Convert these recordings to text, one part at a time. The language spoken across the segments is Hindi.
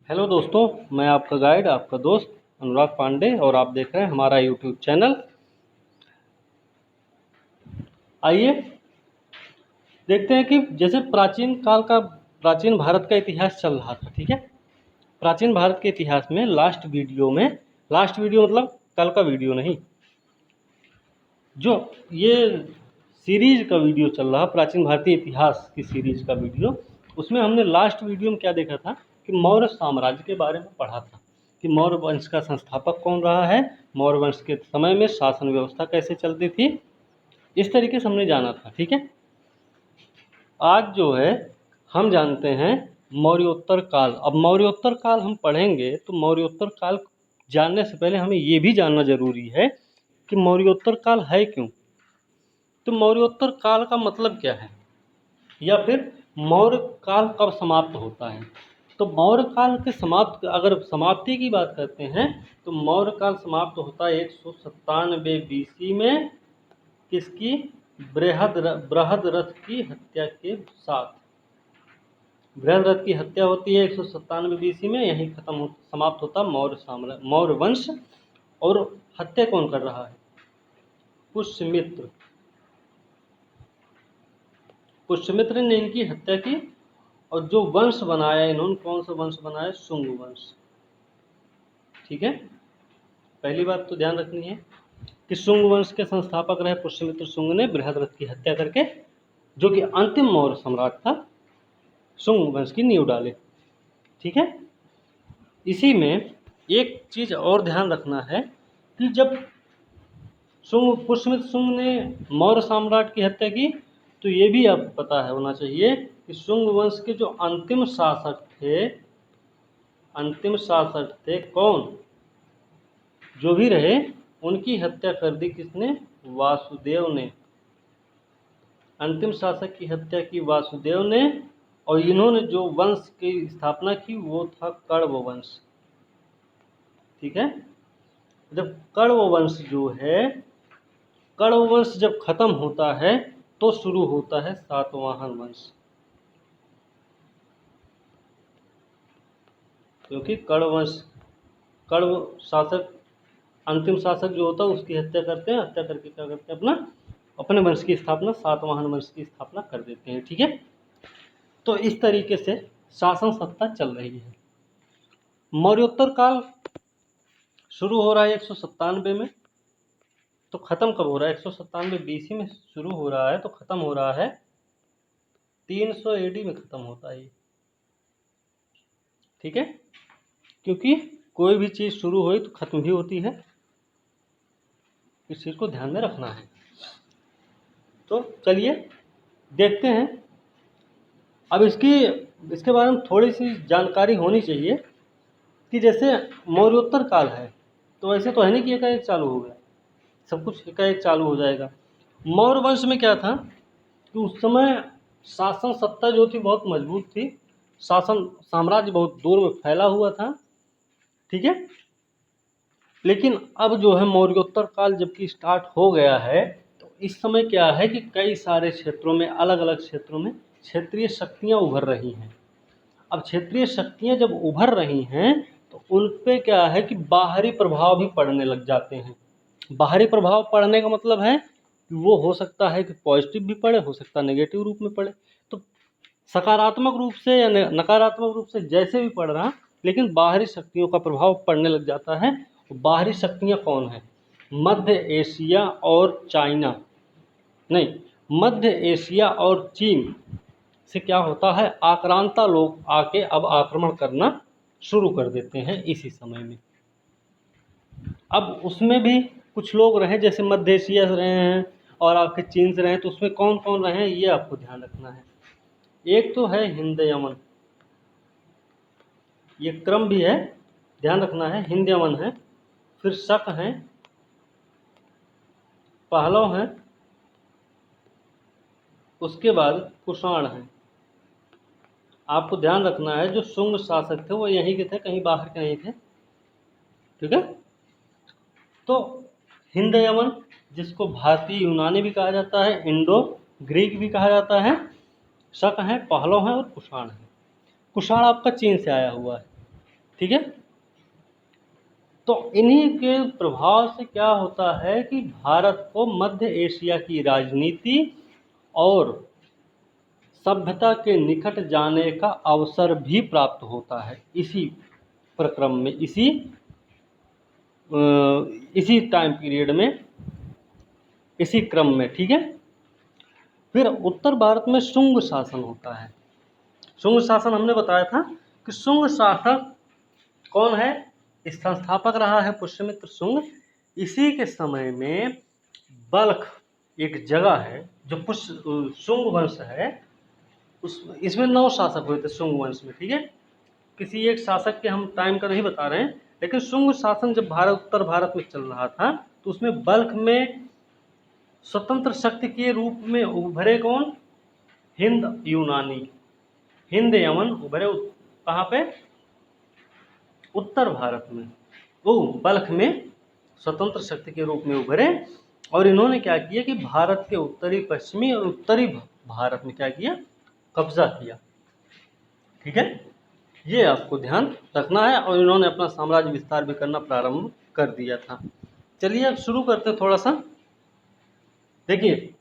हेलो दोस्तों, मैं आपका गाइड, आपका दोस्त अनुराग पांडे और आप देख रहे हैं हमारा यूट्यूब चैनल। आइए देखते हैं कि जैसे प्राचीन भारत का इतिहास चल रहा था। ठीक है, प्राचीन भारत के इतिहास में लास्ट वीडियो मतलब कल का वीडियो नहीं, जो ये सीरीज का वीडियो चल रहा, प्राचीन भारतीय इतिहास की सीरीज का वीडियो, उसमें हमने लास्ट वीडियो में क्या देखा था कि मौर्य साम्राज्य के बारे में पढ़ा था कि मौर्य वंश का संस्थापक कौन रहा है, मौर्य वंश के समय में शासन व्यवस्था कैसे चलती थी, इस तरीके से हमने जाना था। ठीक है, आज जो है हम जानते हैं मौर्योत्तर काल। अब मौर्योत्तर काल हम पढ़ेंगे तो मौर्योत्तर काल जानने से पहले हमें ये भी जानना जरूरी है कि मौर्योत्तर काल है क्यों। तो मौर्योत्तर काल का मतलब क्या है, या फिर मौर्य काल कब समाप्त होता है। तो मौर्य काल के अगर समाप्ति की बात करते हैं तो मौर्य काल समाप्त होता है 197 BC में, किसकी, बृहद्रथ की हत्या के साथ। बृहद्रथ की हत्या होती है 197 BC में, यहीं समाप्त होता मौर्य वंश। और हत्या कौन कर रहा है, पुष्यमित्र। पुष्यमित्र ने इनकी हत्या की और जो वंश बनाया इन्होंने, कौन सा वंश बनाया, शुंग वंश। ठीक है, पहली बात तो ध्यान रखनी है कि शुंग वंश के संस्थापक रहे पुष्यमित्र शुंग ने बृहद्रथ की हत्या करके, जो कि अंतिम मौर्य सम्राट था, शुंग वंश की नींव डाले। ठीक है, इसी में एक चीज और ध्यान रखना है कि जब पुष्यमित्र शुंग ने मौर्य सम्राट की हत्या की, तो ये भी अब पता है होना चाहिए कि शुंग वंश के जो अंतिम शासक थे कौन, जो भी रहे, उनकी हत्या कर दी किसने, वासुदेव ने। अंतिम शासक की हत्या की वासुदेव ने, और इन्होंने जो वंश की स्थापना की वो था कण्व वंश। ठीक है, जब कण्व वंश जब खत्म होता है तो शुरू होता है सातवाहन वंश, क्योंकि कण्व शासक, अंतिम शासक जो होता है उसकी हत्या करते हैं, हत्या करके क्या करते हैं, अपने वंश की स्थापना, सातवाहन वंश की स्थापना कर देते हैं। ठीक है, तो इस तरीके से शासन सत्ता चल रही है। मौर्योत्तर काल शुरू हो रहा है 197 में, तो खत्म कब हो रहा है, 197 BC में शुरू हो रहा है तो खत्म हो रहा है 300 AD में खत्म होता है। ठीक है, क्योंकि कोई भी चीज शुरू हुई तो खत्म भी होती है, इस चीज को ध्यान में रखना है। तो चलिए देखते हैं। अब इसके बारे में थोड़ी सी जानकारी होनी चाहिए कि जैसे मौर्योत्तर काल है तो ऐसे तो है नहीं कि एकाएक चालू हो गया, सब कुछ एकाएक चालू हो जाएगा। मौर्य वंश में क्या था कि उस समय शासन सत्ता जो थी बहुत मजबूत थी, शासन साम्राज्य बहुत दूर में फैला हुआ था। ठीक है, लेकिन अब जो है मौर्योत्तर काल जबकि स्टार्ट हो गया है, तो इस समय क्या है कि कई सारे क्षेत्रों में, अलग अलग क्षेत्रों में क्षेत्रीय शक्तियां उभर रही हैं। अब क्षेत्रीय शक्तियां जब उभर रही हैं तो उन पे क्या है कि बाहरी प्रभाव भी पड़ने लग जाते हैं। बाहरी प्रभाव पड़ने का मतलब है कि वो हो सकता है कि पॉजिटिव भी पड़े, हो सकता है नेगेटिव रूप में पड़े। तो सकारात्मक रूप से या नकारात्मक रूप से जैसे भी पड़ रहा, लेकिन बाहरी शक्तियों का प्रभाव पड़ने लग जाता है। बाहरी शक्तियां कौन है, मध्य एशिया और चाइना, नहीं, मध्य एशिया और चीन से क्या होता है, आक्रांता लोग आके अब आक्रमण करना शुरू कर देते हैं इसी समय में। अब उसमें भी कुछ लोग रहे, जैसे मध्य एशिया से रहे हैं और आके चीन से रहे हैं, तो उसमें कौन कौन रहे हैं ये आपको ध्यान रखना है। एक तो है हिंद यमन, ये क्रम भी है, ध्यान रखना है। हिंद यमन है, फिर शक हैं, पहलव हैं, उसके बाद कुषाण हैं। आपको ध्यान रखना है जो शुंग शासक थे वो यहीं के थे, कहीं बाहर के नहीं थे। ठीक है, तो हिंद यमन, जिसको भारतीय यूनानी भी कहा जाता है, इंडो ग्रीक भी कहा जाता है, शक हैं, पहलव हैं और कुषाण हैं। कुषाण आपका चीन से आया हुआ है। ठीक है। तो इन्हीं के प्रभाव से क्या होता है कि भारत को मध्य एशिया की राजनीति और सभ्यता के निकट जाने का अवसर भी प्राप्त होता है इसी प्रक्रम में, इसी टाइम पीरियड में, इसी क्रम में। ठीक है। फिर उत्तर भारत में शुंग शासन होता है। शुंग शासन हमने बताया था कि शुंग शासक कौन है, संस्थापक रहा है पुष्यमित्र शुंग। इसी के समय में बल्ख एक जगह है जो शुंग वंश है, उस इसमें 9 शासक हुए थे शुंग वंश में। ठीक है। किसी एक शासक के हम टाइम का नहीं बता रहे हैं, लेकिन शुंग शासन जब उत्तर भारत में चल रहा था तो उसमें बल्ख में स्वतंत्र शक्ति के रूप में उभरे कौन, हिंद यूनानी, हिंद यमन उभरे। कहाँ पे, उत्तर भारत में। वो बल्ख में स्वतंत्र शक्ति के रूप में उभरे और इन्होंने क्या किया कि भारत के उत्तरी पश्चिमी और उत्तरी भारत में क्या किया, कब्जा किया। ठीक है। ये आपको ध्यान रखना है। और इन्होंने अपना साम्राज्य विस्तार भी करना प्रारंभ कर दिया था। चलिए अब शुरू करते हैं थोड़ा सा। देखिए,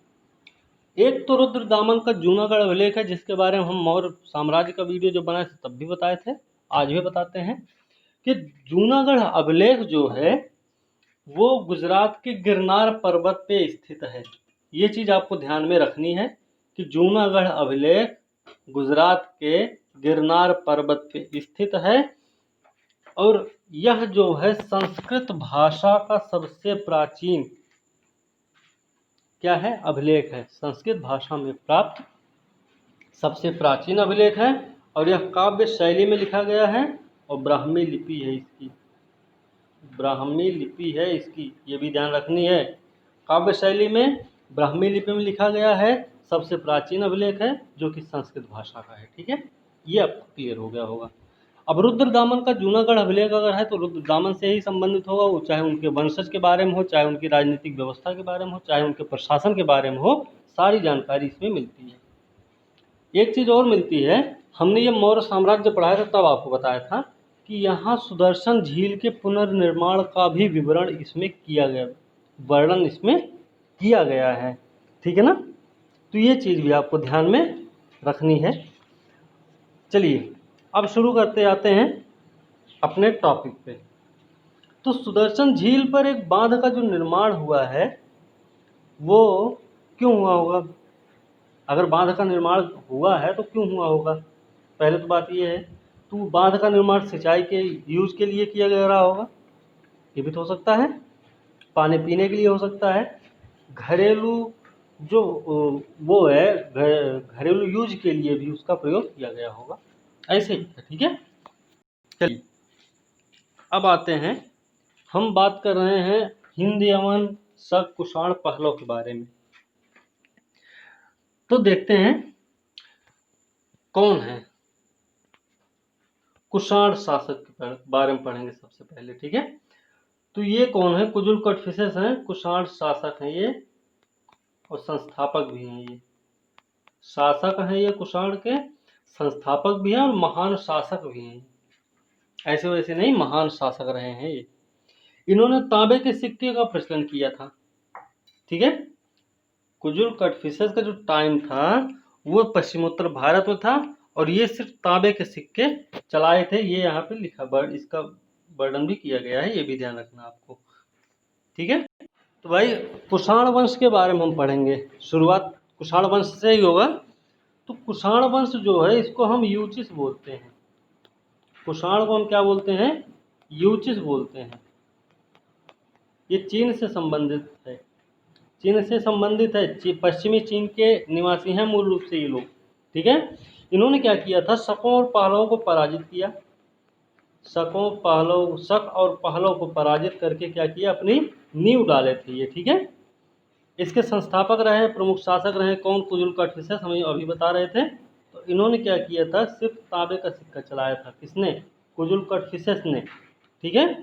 एक तो रुद्रदामन का जूनागढ़ अभिलेख है, जिसके बारे में हम मौर्य साम्राज्य का वीडियो जो बनाए थे तब भी बताए थे, आज भी बताते हैं कि जूनागढ़ अभिलेख जो है वो गुजरात के गिरनार पर्वत पे स्थित है। ये चीज़ आपको ध्यान में रखनी है कि जूनागढ़ अभिलेख गुजरात के गिरनार पर्वत पे स्थित है और यह जो है संस्कृत भाषा का सबसे प्राचीन क्या है, अभिलेख है। संस्कृत भाषा में प्राप्त सबसे प्राचीन अभिलेख है और यह काव्य शैली में लिखा गया है और ब्राह्मी लिपि है इसकी, ब्राह्मी लिपि है इसकी, ये भी ध्यान रखनी है। काव्य शैली में ब्राह्मी लिपि में लिखा गया है, सबसे प्राचीन अभिलेख है जो कि संस्कृत भाषा का है। ठीक है, ये आपको क्लियर हो गया होगा। अब रुद्रदामन का जूनागढ़ अभिलेख अगर है तो रुद्रदामन से ही संबंधित होगा, वो चाहे उनके वंशज के बारे में हो, चाहे उनकी राजनीतिक व्यवस्था के बारे में हो, चाहे उनके प्रशासन के बारे में हो, सारी जानकारी इसमें मिलती है। एक चीज़ और मिलती है, हमने ये मौर्य साम्राज्य पढ़ाया था तब आपको बताया था कि यहाँ सुदर्शन झील के पुनर्निर्माण का भी विवरण इसमें किया गया, वर्णन इसमें किया गया है। ठीक है ना, तो ये चीज़ भी आपको ध्यान में रखनी है। चलिए अब शुरू करते आते हैं अपने टॉपिक पे। तो सुदर्शन झील पर एक बांध का जो निर्माण हुआ है वो क्यों हुआ होगा, अगर बांध का निर्माण हुआ है तो क्यों हुआ होगा, पहले तो बात ये है। तो बांध का निर्माण सिंचाई के यूज के लिए किया जा रहा होगा, ये भी तो हो सकता है, पानी पीने के लिए हो सकता है, घरेलू जो वो है घरेलू यूज के लिए भी उसका प्रयोग किया गया होगा, ऐसे ही। ठीक है। चलिए अब आते हैं, हम बात कर रहे हैं हिंद यमन शक कुषाण पहलव के बारे में। तो देखते हैं कौन है कुषाण शासक के बारे में पढ़ेंगे सबसे पहले। ठीक है, तो ये कौन है, कुजुल कटफिसेस हैं, कुषाण शासक हैं ये और संस्थापक भी हैं। ये शासक हैं, ये कुषाण के संस्थापक भी हैं और महान शासक भी हैं। ऐसे वैसे नहीं, महान शासक रहे हैं ये। इन्होंने तांबे के सिक्के का प्रचलन किया था। ठीक है, कुजुल कटफिसेस का जो टाइम था वो पश्चिमोत्तर भारत में था और ये सिर्फ तांबे के सिक्के चलाए थे। ये यहाँ पे लिखा, इसका वर्णन भी किया गया है, ये भी ध्यान रखना आपको। ठीक है, तो भाई कुषाण वंश के बारे में हम पढ़ेंगे, शुरुआत कुषाण वंश से ही होगा। तो कुषाण वंश जो है इसको हम यूचिस बोलते हैं। कुषाण को हम क्या बोलते हैं, यूचिस बोलते हैं। ये चीन से संबंधित है, चीन से संबंधित है, पश्चिमी चीन के निवासी हैं मूल रूप से ये लोग। ठीक है, इन्होंने क्या किया था, शकों और पहलवों को पराजित किया, शक और पहलव को पराजित करके क्या किया, अपनी नींव डाले थे ये। ठीक है, इसके संस्थापक रहे, प्रमुख शासक रहे कौन, कुजुल कटफिसेस, हम अभी बता रहे थे। तो इन्होंने क्या किया था, सिर्फ तांबे का सिक्का चलाया था, किसने, कुजुल कटफिसेस ने। ठीक है,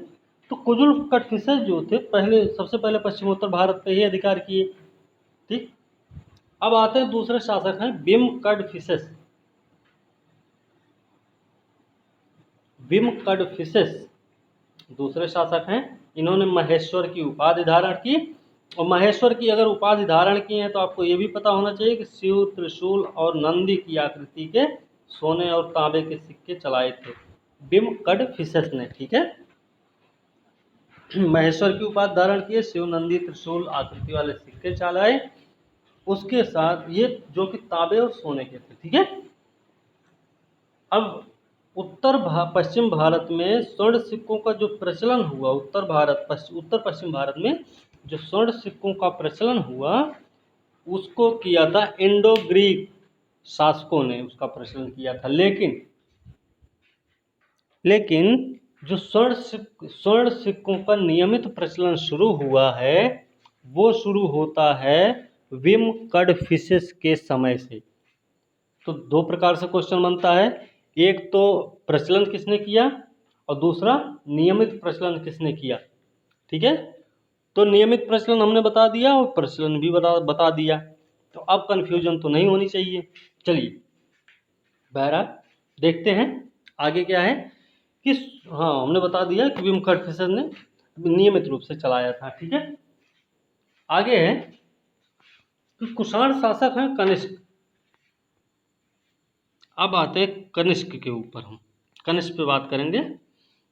तो कुजुल कटफिसेस जो थे पहले, सबसे पहले पश्चिमोत्तर भारत पे ही अधिकार किए। ठीक, अब आते हैं दूसरे शासक हैं बिम कडफिसेस। विमकड़फिसेस दूसरे शासक हैं। इन्होंने महेश्वर की उपाधि धारण की, और महेश्वर की अगर उपाधि धारण की है तो आपको ये भी पता होना चाहिए कि शिव, त्रिशूल और नंदी की आकृति के सोने और तांबे के सिक्के चलाए थे विमकड़फिसेस ने। ठीक है, महेश्वर की उपाधि धारण किए, शिव, नंदी, त्रिशूल आकृति वाले सिक्के चलाए, उसके साथ ये जो कि तांबे और सोने के थे। ठीक है, अब पश्चिम भारत में स्वर्ण सिक्कों का जो प्रचलन हुआ, उत्तर पश्चिम भारत में जो स्वर्ण सिक्कों का प्रचलन हुआ उसको किया था इंडो ग्रीक शासकों ने, उसका प्रचलन किया था। लेकिन जो स्वर्ण सिक्कों का नियमित प्रचलन शुरू हुआ है वो शुरू होता है विमकड़फिसेस के समय से। तो दो प्रकार से क्वेश्चन बनता है, एक तो प्रचलन किसने किया और दूसरा नियमित प्रचलन किसने किया। ठीक है, तो नियमित प्रचलन हमने बता दिया और प्रचलन भी बता दिया, तो अब कंफ्यूजन तो नहीं होनी चाहिए। चलिए बहरहाल देखते हैं आगे क्या है कि हाँ, हमने बता दिया कि विमकड़फिसेस ने नियमित रूप से चलाया था। ठीक है, आगे है कि कुषाण शासक हैं कनिष्क। अब आते हैं कनिष्क के ऊपर, हम कनिष्क पे बात करेंगे।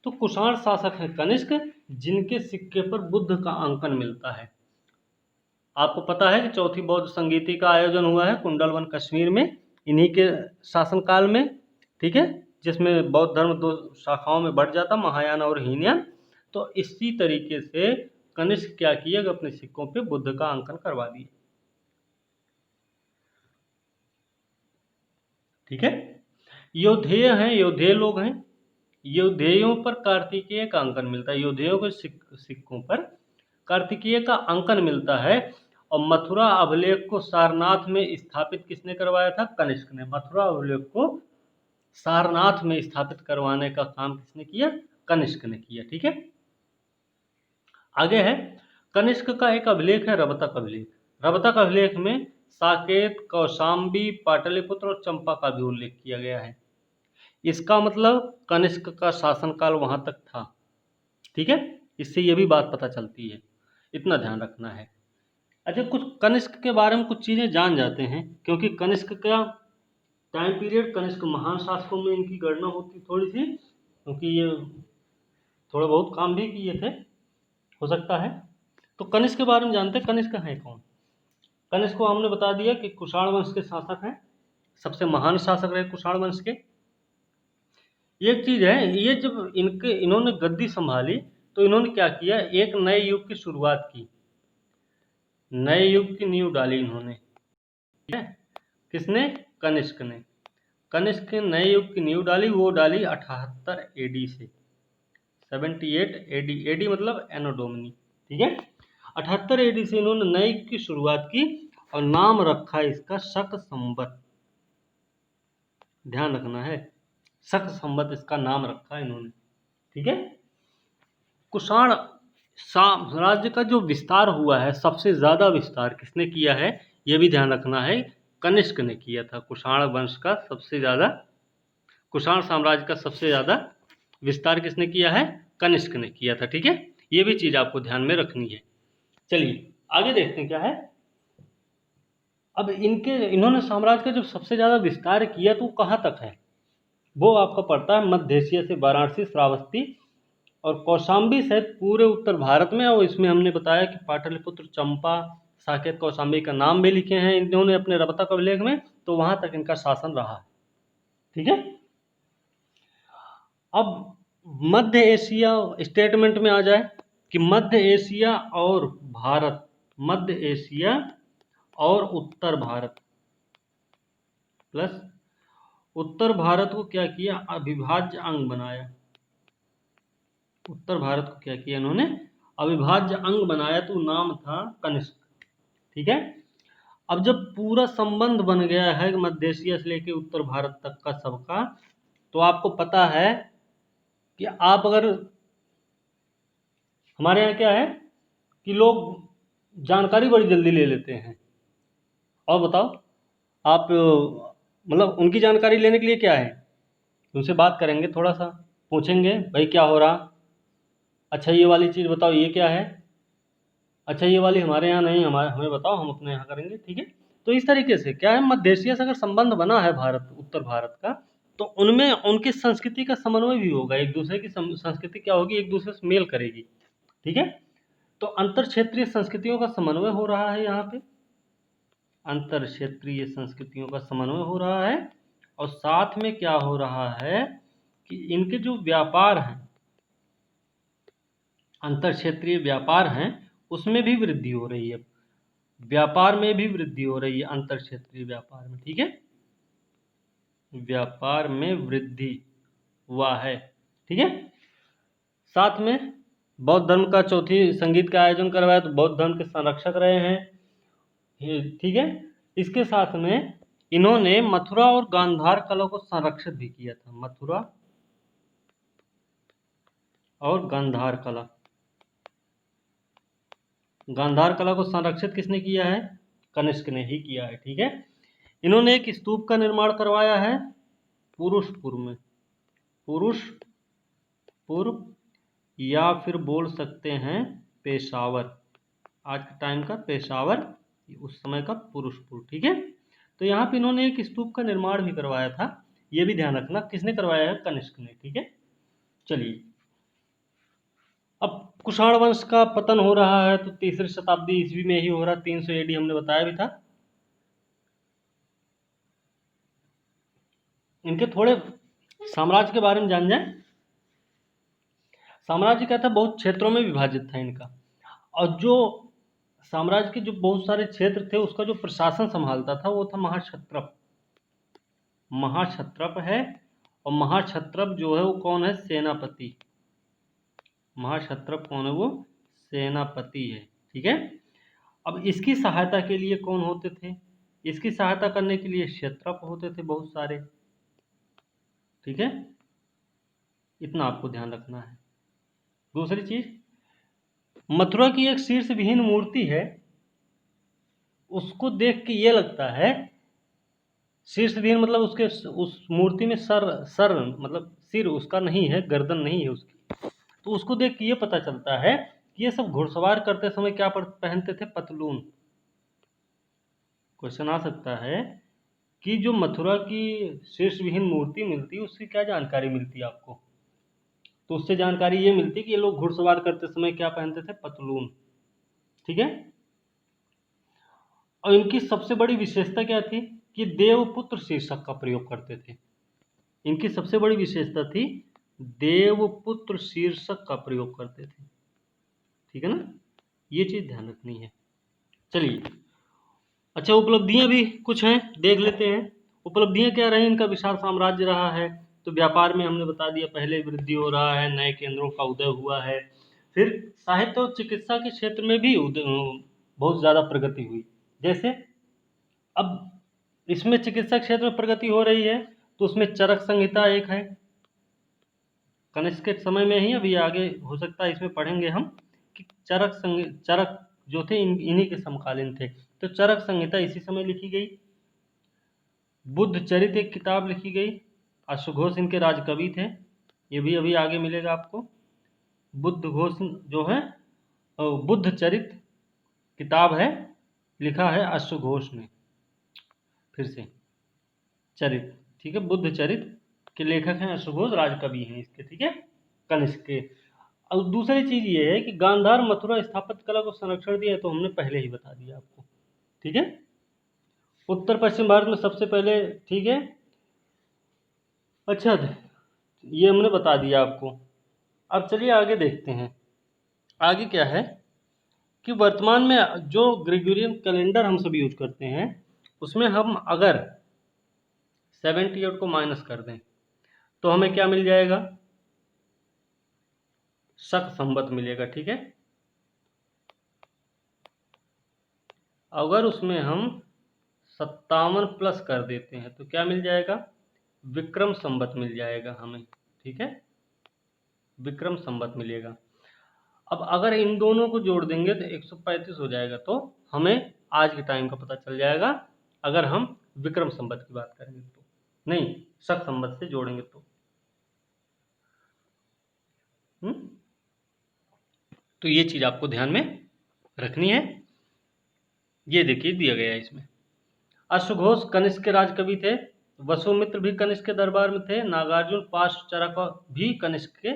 तो कुषाण शासक हैं कनिष्क, जिनके सिक्के पर बुद्ध का अंकन मिलता है। आपको पता है कि चौथी बौद्ध संगीति का आयोजन हुआ है कुंडलवन कश्मीर में, इन्हीं के शासनकाल में। ठीक है, जिसमें बौद्ध धर्म दो शाखाओं में बढ़ जाता, महायान और हीनयान। तो इसी तरीके से कनिष्क क्या किए कि अपने सिक्कों पे बुद्ध का अंकन करवा दिए। ठीक है, योधेय हैं, योधेय लोग हैं, योधेयों पर कार्तिकेय का अंकन मिलता है। योधेयों के सिक्कों पर कार्तिकेय का अंकन मिलता है। और मथुरा अभिलेख को सारनाथ में स्थापित किसने करवाया था? कनिष्क ने। मथुरा अभिलेख को सारनाथ में स्थापित करवाने का काम किसने किया? कनिष्क ने किया। ठीक है, आगे है कनिष्क का एक अभिलेख है रबतक अभिलेख। रबतक अभिलेख में साकेत, कौशाम्बी, पाटलिपुत्र और चंपा का भी उल्लेख किया गया है। इसका मतलब कनिष्क का शासनकाल वहां तक था। ठीक है, इससे ये भी बात पता चलती है, इतना ध्यान रखना है। अच्छा, कुछ कनिष्क के बारे में कुछ चीज़ें जान जाते हैं, क्योंकि कनिष्क का टाइम पीरियड, कनिष्क महान शासकों में इनकी गणना होती थोड़ी सी, क्योंकि ये थोड़ा बहुत काम भी किए थे, हो सकता है। तो कनिष्क के बारे में जानते हैं, कनिष्क है कौन? कनिष्क को हमने बता दिया कि कुषाण वंश के शासक हैं, सबसे महान शासक रहे कुषाण वंश के। एक चीज है, ये जब इन्होंने गद्दी संभाली तो इन्होंने क्या किया, एक नए युग की शुरुआत की, नए युग की नींव डाली इन्होंने। ठीक है, किसने? कनिष्क ने। कनिष्क ने नए युग की नींव डाली, वो डाली 78 AD से 78 AD। AD मतलब एनो डोमिनी। ठीक है, 78 AD से इन्होंने नए युग की शुरुआत की और नाम रखा इसका शक संवत। ध्यान रखना है, शक संवत इसका नाम रखा इन्होंने। ठीक है, कुषाण साम्राज्य का जो विस्तार हुआ है, सबसे ज्यादा विस्तार किसने किया है, यह भी ध्यान रखना है, कनिष्क ने किया था। कुषाण वंश का सबसे ज्यादा, कुषाण साम्राज्य का सबसे ज्यादा विस्तार किसने किया है? कनिष्क ने किया था। ठीक है, ये भी चीज आपको ध्यान में रखनी है। चलिए आगे देखते हैं क्या है। अब इन्होंने साम्राज्य का जब सबसे ज्यादा विस्तार किया तो कहाँ तक है, वो आपको पड़ता है मध्य एशिया से वाराणसी, श्रावस्ती और कौशाम्बी सहित पूरे उत्तर भारत में। और इसमें हमने बताया कि पाटलिपुत्र, चंपा, साकेत, कौशाम्बी का नाम भी लिखे हैं इन्होंने अपने रबतक अभिलेख में, तो वहां तक इनका शासन रहा है। ठीक है, अब मध्य एशिया स्टेटमेंट में आ जाए कि मध्य एशिया और भारत, मध्य एशिया और उत्तर भारत प्लस उत्तर भारत को क्या किया? अविभाज्य अंग बनाया। उत्तर भारत को क्या किया इन्होंने? अविभाज्य अंग बनाया, तो नाम था कनिष्क। ठीक है, अब जब पूरा संबंध बन गया है मध्य एशिया से लेकर उत्तर भारत तक का सबका, तो आपको पता है कि आप अगर, हमारे यहाँ क्या है कि लोग जानकारी बड़ी जल्दी ले लेते हैं। और बताओ आप, मतलब उनकी जानकारी लेने के लिए क्या है, उनसे बात करेंगे थोड़ा सा, पूछेंगे भाई क्या हो रहा, अच्छा ये वाली चीज़ बताओ ये क्या है, अच्छा ये वाली हमारे यहाँ नहीं, हमें बताओ हम अपने यहाँ करेंगे, ठीक है। तो इस तरीके से क्या है, मध्य एशिया से अगर संबंध बना है भारत उत्तर भारत का, तो उनमें उनकी संस्कृति का समन्वय भी होगा, एक दूसरे की संस्कृति क्या होगी, एक दूसरे से मेल करेगी, ठीक है। तो अंतर क्षेत्रीय संस्कृतियों का समन्वय हो रहा है यहाँ पे, अंतर क्षेत्रीय संस्कृतियों का समन्वय हो रहा है, और साथ में क्या हो रहा है कि इनके जो व्यापार हैं, अंतर क्षेत्रीय व्यापार हैं, उसमें भी वृद्धि हो रही है, व्यापार में भी वृद्धि हो रही है अंतर क्षेत्रीय व्यापार में, ठीक है, व्यापार में वृद्धि हुआ है, ठीक है। साथ में बौद्ध धर्म का चौथी संगीत का आयोजन करवाया, तो बौद्ध धर्म के संरक्षक रहे हैं, ठीक है। इसके साथ में इन्होंने मथुरा और गांधार कला को संरक्षित भी किया था, मथुरा और गांधार कला, गांधार कला को संरक्षित किसने किया है, कनिष्क ने ही किया है, ठीक है। इन्होंने एक स्तूप का निर्माण करवाया है पुरुषपुर में, पुरुषपुर, या फिर बोल सकते हैं पेशावर, आज के टाइम का पेशावर, उस समय का पुरुषपुर, ठीक है। तो यहाँ पे इन्होंने एक स्तूप का निर्माण भी करवाया था, ये भी ध्यान रखना, किसने करवाया है, कनिष्क ने, ठीक है। चलिए अब कुषाण वंश का पतन हो रहा है, तो तीसरी शताब्दी ईस्वी में ही हो रहा, 300 AD हमने बताया भी था। इनके थोड़े साम्राज्य के बारे में जान जाए। साम्राज्य क्या था, बहुत क्षेत्रों में विभाजित था इनका, और जो साम्राज्य के जो बहुत सारे क्षेत्र थे उसका जो प्रशासन संभालता था वो था महाक्षत्रप, महाक्षत्रप है, और महाक्षत्रप जो है वो कौन है, सेनापति, महाक्षत्रप कौन है, वो सेनापति है, ठीक है। अब इसकी सहायता के लिए कौन होते थे, इसकी सहायता करने के लिए क्षत्रप होते थे बहुत सारे, ठीक है, इतना आपको ध्यान रखना है। दूसरी चीज, मथुरा की एक शीर्ष विहीन मूर्ति है, उसको देख के ये लगता है, शीर्ष विहीन मतलब उसके उस मूर्ति में सर मतलब सिर उसका नहीं है, गर्दन नहीं है उसकी, तो उसको देख के ये पता चलता है कि ये सब घुड़सवार करते समय क्या पहनते थे, पतलून। क्वेश्चन आ सकता है कि जो मथुरा की शीर्ष विहीन मूर्ति मिलती है उसकी क्या जानकारी मिलती है आपको, तो उससे जानकारी ये मिलती कि ये लोग घुड़सवार करते समय क्या पहनते थे, पतलून, ठीक है। और इनकी सबसे बड़ी विशेषता क्या थी कि देवपुत्र शीर्षक का प्रयोग करते थे, इनकी सबसे बड़ी विशेषता थी देवपुत्र शीर्षक का प्रयोग करते थे, ठीक है ना, ये चीज ध्यान रखनी है। चलिए अच्छा, उपलब्धियां भी कुछ हैं, देख लेते हैं। उपलब्धियां क्या रही, इनका विशाल साम्राज्य रहा है, तो व्यापार में हमने बता दिया पहले वृद्धि हो रहा है, नए केंद्रों का उदय हुआ है, फिर साहित्य और चिकित्सा के क्षेत्र में भी बहुत ज़्यादा प्रगति हुई। जैसे अब इसमें चिकित्सा क्षेत्र में प्रगति हो रही है, तो उसमें चरक संहिता एक है, कनिष्क के समय में ही, अभी आगे हो सकता है इसमें पढ़ेंगे हम कि चरक जो थे इन्हीं के समकालीन थे, तो चरक संहिता इसी समय लिखी गई। बुद्ध चरित एक किताब लिखी गई, अश्वघोष इनके राजकवि थे, ये भी अभी आगे मिलेगा आपको। बुद्ध घोष जो है, बुद्ध चरित किताब है, लिखा है अश्वघोष ने, फिर से चरित, ठीक है, बुद्ध चरित के लेखक हैं अश्वघोष, राजकवि हैं इसके, ठीक है, कनिष्क के। और दूसरी चीज ये है कि गांधार मथुरा स्थापत्य कला को संरक्षण दिया, तो हमने पहले ही बता दिया आपको, ठीक है। उत्तर पश्चिम भारत में सबसे पहले, ठीक है, अच्छा ये हमने बता दिया आपको। अब चलिए आगे देखते हैं, आगे क्या है कि वर्तमान में जो ग्रेगोरियन कैलेंडर हम सब यूज करते हैं, उसमें हम अगर 78 को माइनस कर दें तो हमें क्या मिल जाएगा, शक संवत मिलेगा, ठीक है। अगर उसमें हम 57 प्लस कर देते हैं तो क्या मिल जाएगा, विक्रम संवत मिल जाएगा हमें, ठीक है, विक्रम संवत मिलेगा। अब अगर इन दोनों को जोड़ देंगे तो 135 हो जाएगा, तो हमें आज के टाइम का पता चल जाएगा, अगर हम विक्रम संवत की बात करेंगे तो, नहीं शक संवत से जोड़ेंगे तो। तो ये चीज आपको ध्यान में रखनी है। ये देखिए दिया गया है इसमें। अश्वघोष कनिष्क के राज कवि थे। वसुमित्र भी कनिष्क के दरबार में थे। नागार्जुन पार्श्व चरक भी कनिष्क के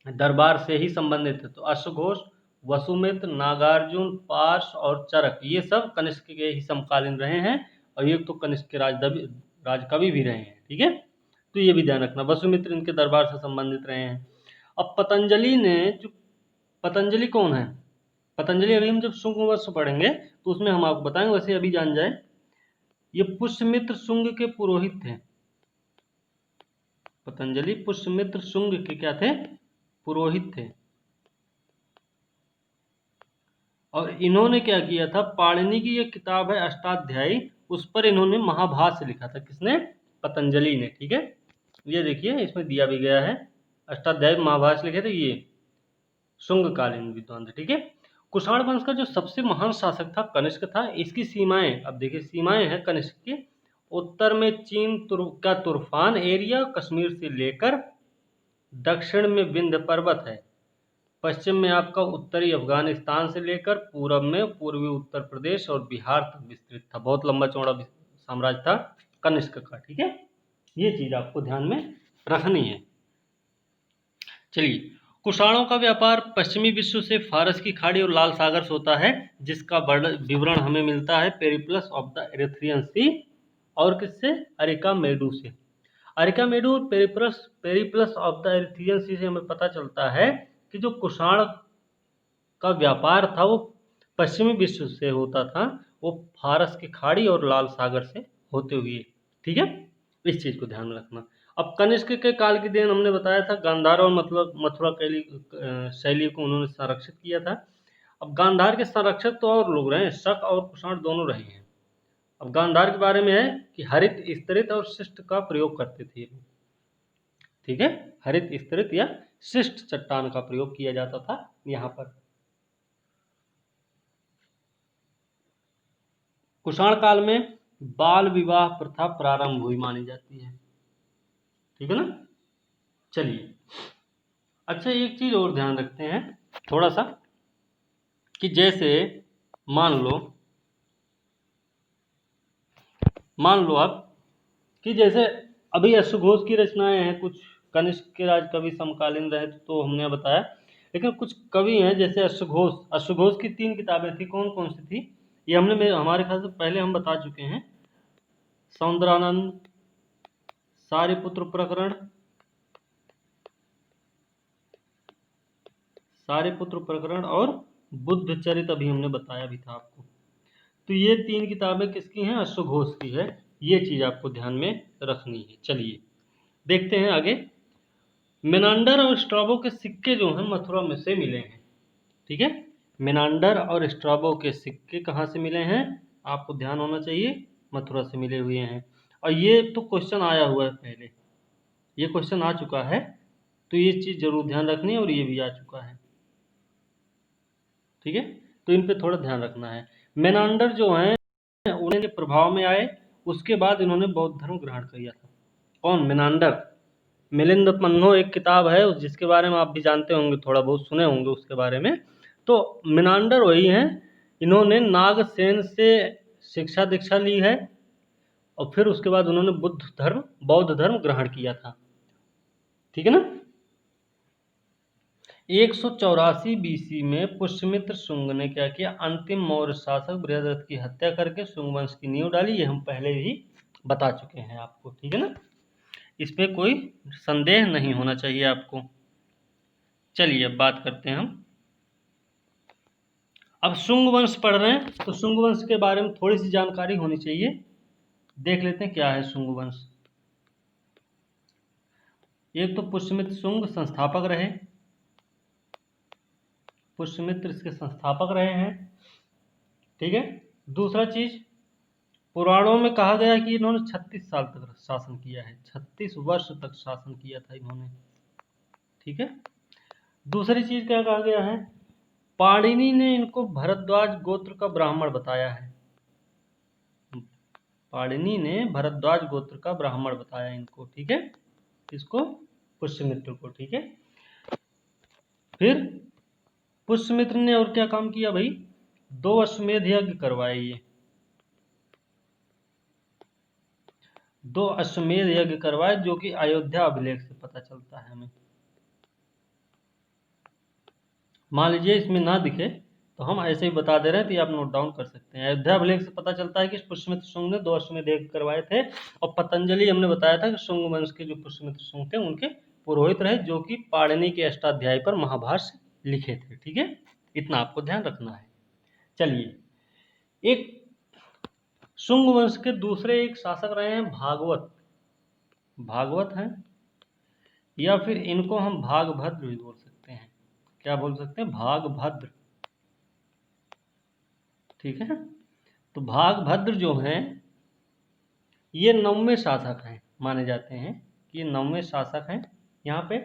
दरबार से ही संबंधित थे। तो अश्वघोष, वसुमित्र, नागार्जुन, पार्श्व और चरक ये सब कनिष्क के ही समकालीन रहे हैं और ये तो कनिष्क के राजकवि भी रहे हैं। ठीक है, तो ये भी ध्यान रखना, वसुमित्र इनके दरबार से संबंधित रहे हैं। अब पतंजलि ने जो, पतंजलि कौन है? पतंजलि अभी हम जब शुंग वंश पढ़ेंगे तो उसमें हम आपको बताएंगे, वैसे अभी जान जाए। ये पुष्यमित्र शुंग के पुरोहित थे। पतंजलि पुष्यमित्र शुंग के क्या थे? पुरोहित थे। और इन्होंने क्या किया था, पाणिनि की एक किताब है अष्टाध्यायी, उस पर इन्होंने महाभाष्य लिखा था। किसने? पतंजलि ने। ठीक है, ये देखिए इसमें दिया भी गया है, अष्टाध्यायी महाभाष्य लिखे थे ये शुंगकालीन विद्वान थे। ठीक है, कुषाण वंश का जो सबसे महान शासक था कनिष्क था। इसकी सीमाएं, अब देखिए सीमाएं हैं कनिष्क की, उत्तर में चीन का तुर्फान एरिया, कश्मीर से लेकर दक्षिण में विंध्य पर्वत है, पश्चिम में आपका उत्तरी अफगानिस्तान से लेकर पूरब में पूर्वी उत्तर प्रदेश और बिहार तक विस्तृत था। बहुत लंबा चौड़ा साम्राज्य था कनिष्क का। ठीक है, ये चीज आपको ध्यान में रखनी है। चलिए, कुषाणों का व्यापार पश्चिमी विश्व से फारस की खाड़ी और लाल सागर से होता है, जिसका विवरण हमें मिलता है पेरिप्लस ऑफ द एरिथ्रियन सी और किससे? अरिकामेडू से। अरिकामेडू और पेरिप्लस ऑफ द एरिथ्रियन सी से हमें पता चलता है कि जो कुषाण का व्यापार था वो पश्चिमी विश्व से होता था, वो फारस की खाड़ी और लाल सागर से होते हुए। ठीक है, इस चीज को ध्यान में रखना। अब कनिष्क के काल की देन हमने बताया था, गांधार और मतलब मथुरा शैली को उन्होंने संरक्षित किया था। अब गांधार के संरक्षक तो और लोग रहे हैं, शक और कुषाण दोनों रहे हैं। अब गांधार के बारे में है कि हरित, स्तरित और शिष्ट का प्रयोग करते थे। ठीक है, हरित, स्तरित या शिष्ट चट्टान का प्रयोग किया जाता था यहाँ पर। कुषाण काल में बाल विवाह प्रथा प्रारंभ हुई मानी जाती है। ठीक है ना। चलिए, अच्छा एक चीज और ध्यान रखते हैं थोड़ा सा, कि जैसे मान लो आप कि जैसे अभी अश्वघोष की रचनाएं हैं, कुछ कनिष्क के राज कवि समकालीन रहे तो हमने बताया, लेकिन कुछ कवि हैं जैसे अश्वघोष की 3 किताबें थी। कौन कौन सी थी ये हमारे ख्याल से पहले हम बता चुके हैं। सौंदरानंद, सारिपुत्र प्रकरण, और बुद्ध चरित अभी हमने बताया भी था आपको। तो ये 3 किताबें किसकी हैं? अश्वघोष की है। ये चीज आपको ध्यान में रखनी है। चलिए देखते हैं आगे। मेनांडर और स्ट्राबो के सिक्के जो हैं मथुरा में से मिले हैं। ठीक है, मेनांडर और स्ट्राबो के सिक्के कहाँ से मिले हैं? आपको ध्यान होना चाहिए, मथुरा से मिले हुए हैं। और ये तो क्वेश्चन आया हुआ है पहले, ये क्वेश्चन आ चुका है, तो ये चीज जरूर ध्यान रखनी है, और ये भी आ चुका है। ठीक है, तो इन पे थोड़ा ध्यान रखना है। मेनांडर जो हैं उनके प्रभाव में आए, उसके बाद इन्होंने बौद्ध धर्म ग्रहण किया था। कौन? मेनांडर। मिलिंद पन्नो एक किताब है जिसके बारे में आप भी जानते होंगे, थोड़ा बहुत सुने होंगे उसके बारे में। तो मेनांडर वही हैं, इन्होंने नागसेन से शिक्षा दीक्षा ली है और फिर उसके बाद उन्होंने बौद्ध धर्म ग्रहण किया था। ठीक है ना। 184 बीसी में पुष्यमित्र शुंग ने क्या किया? अंतिम मौर्य शासक बृहद्रथ की हत्या करके शुंग वंश की नींव डाली। ये हम पहले ही बता चुके हैं आपको। ठीक है ना, इसमें कोई संदेह नहीं होना चाहिए आपको। चलिए अब बात करते हैं हम। अब शुंग वंश पढ़ रहे हैं तो शुंग वंश के बारे में थोड़ी सी जानकारी होनी चाहिए। देख लेते हैं क्या है शुंग वंश। एक तो पुष्यमित्र शुंग संस्थापक रहे, पुष्यमित्र इसके संस्थापक रहे हैं। ठीक है, दूसरा चीज, पुराणों में कहा गया है कि इन्होंने 36 साल तक शासन किया है, 36 वर्ष तक शासन किया था इन्होंने। ठीक है, दूसरी चीज क्या कहा गया है? पाणिनि ने इनको भरद्वाज गोत्र का ब्राह्मण बताया है। पाणिनि ने भरद्वाज गोत्र का ब्राह्मण बताया इनको। ठीक है, इसको पुष्यमित्र को। ठीक है, फिर पुष्यमित्र ने और क्या काम किया भाई, 2 अश्वमेध यज्ञ करवाए। ये 2 अश्वमेध यज्ञ करवाए, जो कि अयोध्या अभिलेख से पता चलता है हमें। मान लीजिए इसमें ना दिखे तो हम ऐसे ही बता दे रहे हैं, तो आप नोट डाउन कर सकते हैं। अयोध्या अभिलेख से पता चलता है कि पुष्यमित्र शुंग ने 2 अश्वमेध यज्ञ करवाए थे। और पतंजलि हमने बताया था कि शुंग वंश के जो पुष्यमित्र शुंग थे उनके पुरोहित रहे, जो कि पाणिनि के अष्टाध्यायी पर महाभाष्य लिखे थे। ठीक है, इतना आपको ध्यान रखना है। चलिए, एक शुंग वंश के दूसरे एक शासक रहे हैं भागवत। भागवत हैं, या फिर इनको हम भागभद्र भी बोल सकते हैं। क्या बोल सकते हैं, भागभद्र। ठीक है, तो भागभद्र जो हैं ये 9वें शासक हैं, माने जाते हैं कि ये 9वें शासक हैं। यहाँ पे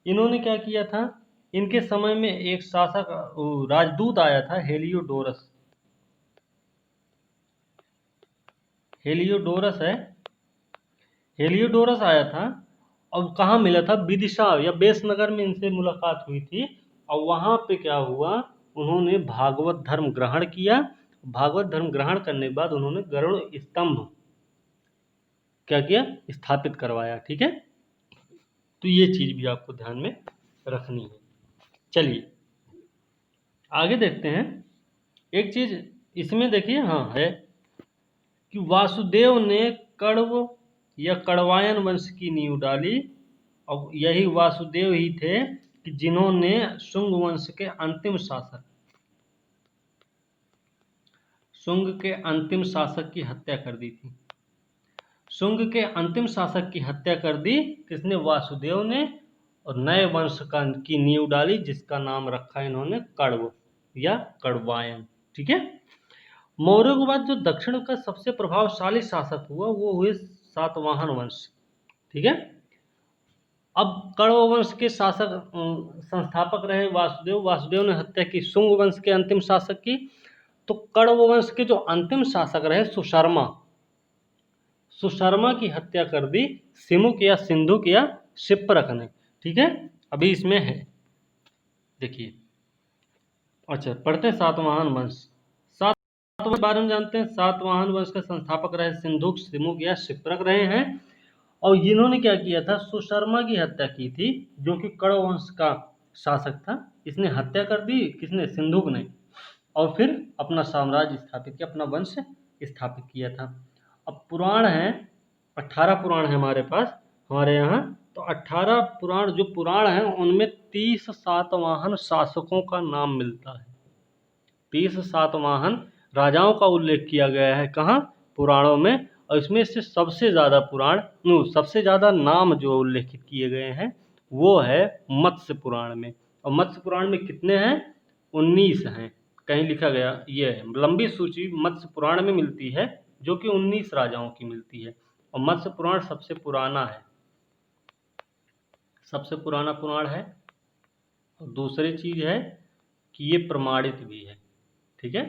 इन्होंने क्या किया था, इनके समय में एक शासक राजदूत आया था, हेलियोडोरस। हेलियोडोरस है, हेलियोडोरस आया था। और कहाँ मिला था, विदिशा या बेसनगर में इनसे मुलाकात हुई थी। और वहाँ पे क्या हुआ, उन्होंने भागवत धर्म ग्रहण किया। भागवत धर्म ग्रहण करने के बाद उन्होंने गरुड़ स्तंभ क्या किया, स्थापित करवाया। ठीक है, तो ये चीज भी आपको ध्यान में रखनी है। चलिए आगे देखते हैं। एक चीज इसमें देखिए, हाँ है कि वासुदेव ने कण्व या कण्वायन वंश की नींव डाली। और यही वासुदेव ही थे कि जिन्होंने शुंग वंश के अंतिम शासक, शुंग के अंतिम शासक की हत्या कर दी थी। शुंग के अंतिम शासक की हत्या कर दी किसने, वासुदेव ने। और नए वंश की नींव डाली, जिसका नाम रखा इन्होंने कण्व या कण्वायन। ठीक है, मौर्यों के बाद जो दक्षिण का सबसे प्रभावशाली शासक हुआ वो हुए सातवाहन वंश। ठीक है, अब कण्व वंश के शासक संस्थापक रहे वासुदेव। वासुदेव ने हत्या की शुंग वंश के अंतिम शासक की। तो कण्व वंश के जो अंतिम शासक रहे सुशर्मा, सुशर्मा की हत्या कर दी सिमुक या सिंधुक या शिप्रक ने। ठीक है, अभी इसमें है, देखिए। अच्छा, पढ़ते हैं सातवाहन वंश। सातवाहन के बारे में जानते हैं। सातवाहन वंश का संस्थापक रहे सिंधुक, सिमुक या शिप्रक रहे हैं। और इन्होंने क्या किया था, सुशर्मा की हत्या की थी, जो कि कण्व वंश का शासक था। इसने हत्या कर दी, किसने, सिंधुक ने। और फिर अपना साम्राज्य स्थापित किया, अपना वंश स्थापित किया था। अब पुराण है, 18 पुराण है हमारे पास, हमारे यहाँ। तो 18 पुराण जो पुराण हैं उनमें 30 सातवाहन शासकों का नाम मिलता है। 30 सातवाहन राजाओं का उल्लेख किया गया है, कहाँ, पुराणों में। और इसमें से सबसे ज़्यादा सबसे ज़्यादा नाम जो उल्लेखित किए गए हैं वो है मत्स्य पुराण में। और मत्स्य पुराण में कितने हैं, 19 हैं। कहीं लिखा गया, ये है लंबी सूची मत्स्य पुराण में मिलती है, जो कि 19 राजाओं की मिलती है। और मत्स्य पुराण सबसे पुराना है, सबसे पुराना पुराण है। और दूसरी चीज है कि ये प्रमाणित भी है। ठीक है,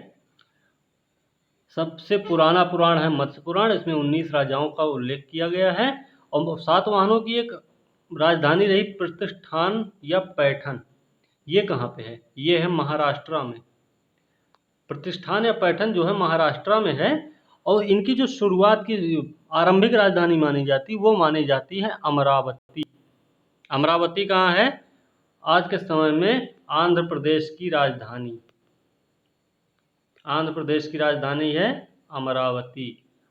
सबसे पुराना पुराण है मत्स्य पुराण, इसमें 19 राजाओं का उल्लेख किया गया है। और सातवाहनों की एक राजधानी रही प्रतिष्ठान या पैठन। ये कहाँ पे है, ये है महाराष्ट्र में। प्रतिष्ठान या पैठन जो है महाराष्ट्र में है। और इनकी जो शुरुआत की आरंभिक राजधानी मानी जाती, वो मानी जाती है अमरावती। अमरावती कहाँ है, आज के समय में आंध्र प्रदेश की राजधानी, आंध्र प्रदेश की राजधानी है अमरावती।